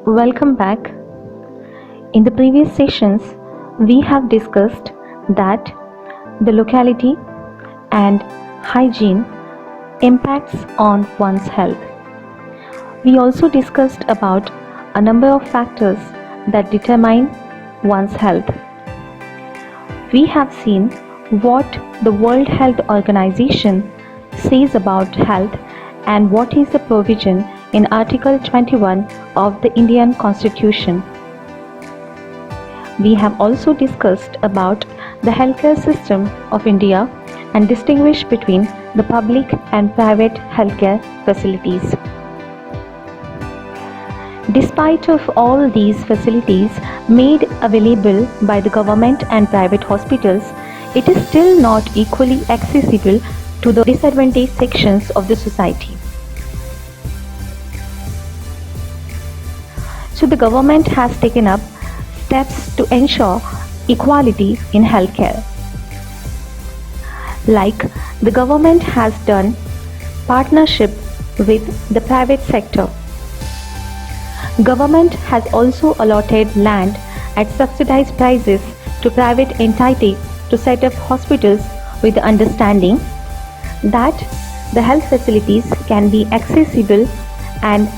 Welcome back. In the previous sessions, we have discussed that the locality and hygiene impacts on one's health. We also discussed about a number of factors that determine one's health. We have seen what the World Health Organization says about health and what is the provision in Article 21 of the Indian Constitution. We have also discussed about the healthcare system of India and distinguished between the public and private healthcare facilities. Despite of all these facilities made available by the government and private hospitals, it is still not equally accessible to the disadvantaged sections of the society. So the government has taken up steps to ensure equality in healthcare. Like the government has done partnership with the private sector. Government has also allotted land at subsidized prices to private entities to set up hospitals with the understanding that the health facilities can be accessible and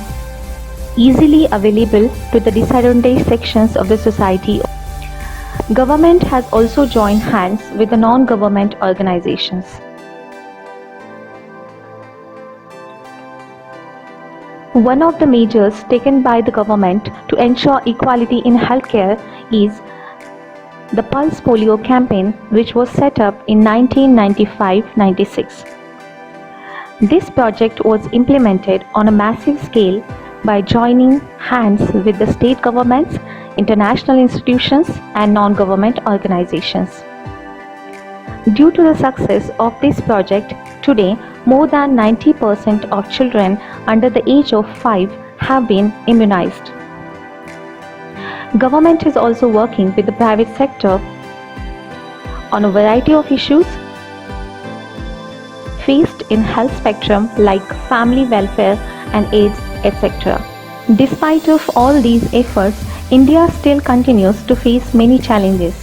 easily available to the disadvantaged sections of the society. Government has also joined hands with the non-government organizations. One of the measures taken by the government to ensure equality in healthcare is the Pulse Polio campaign, which was set up in 1995-96. This project was implemented on a massive scale by joining hands with the state governments, international institutions, and non-government organizations. Due to the success of this project, today more than 90% of children under the age of 5 have been immunized. Government is also working with the private sector on a variety of issues faced in health spectrum like family welfare and AIDS, etc. Despite of all these efforts, India still continues to face many challenges,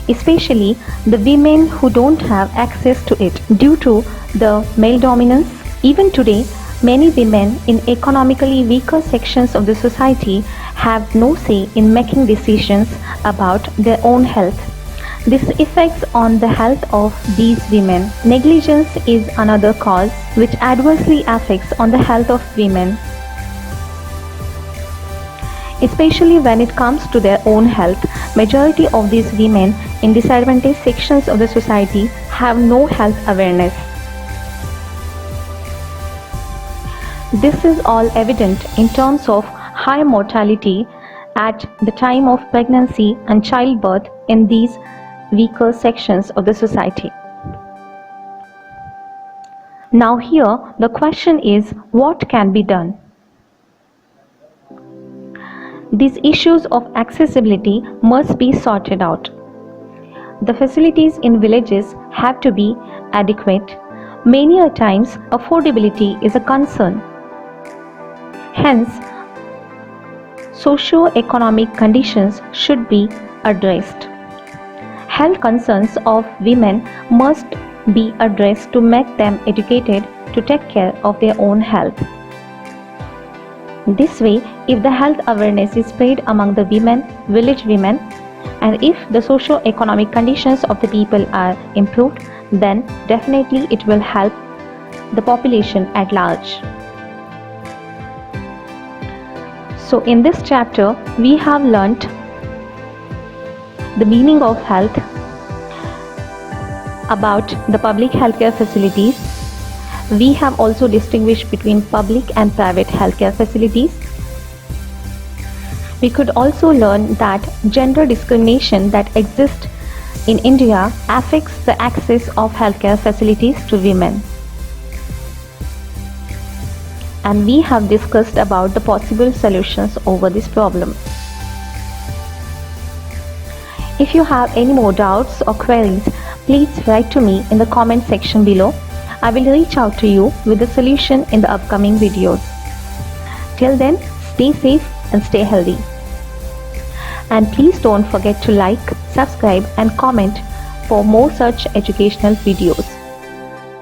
especially the women who don't have access to it due to the male dominance. Even today, many women in economically weaker sections of the society have no say in making decisions about their own health. This affects on the health of these women. Negligence is another cause which adversely affects on the health of women, especially when it comes to their own health. Majority of these women in disadvantaged sections of the society have no health awareness. This is all evident in terms of high mortality at the time of pregnancy and childbirth in these weaker sections of the society. Now here the question is, what can be done? These issues of accessibility must be sorted out. The facilities in villages have to be adequate. Many a times affordability is a concern. Hence, socio-economic conditions should be addressed. Health concerns of women must be addressed to make them educated to take care of their own health. This way, if the health awareness is spread among the women, village women, and if the socio-economic conditions of the people are improved, then definitely it will help the population at large. So in this chapter, we have learnt the meaning of health, about the public healthcare facilities. We have also distinguished between public and private healthcare facilities. We could also learn that gender discrimination that exists in India affects the access of healthcare facilities to women. And we have discussed about the possible solutions over this problem. If you have any more doubts or queries, please write to me in the comment section below. I will reach out to you with the solution in the upcoming videos. Till then, stay safe and stay healthy. And please don't forget to like, subscribe and comment for more such educational videos.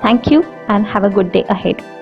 Thank you and have a good day ahead.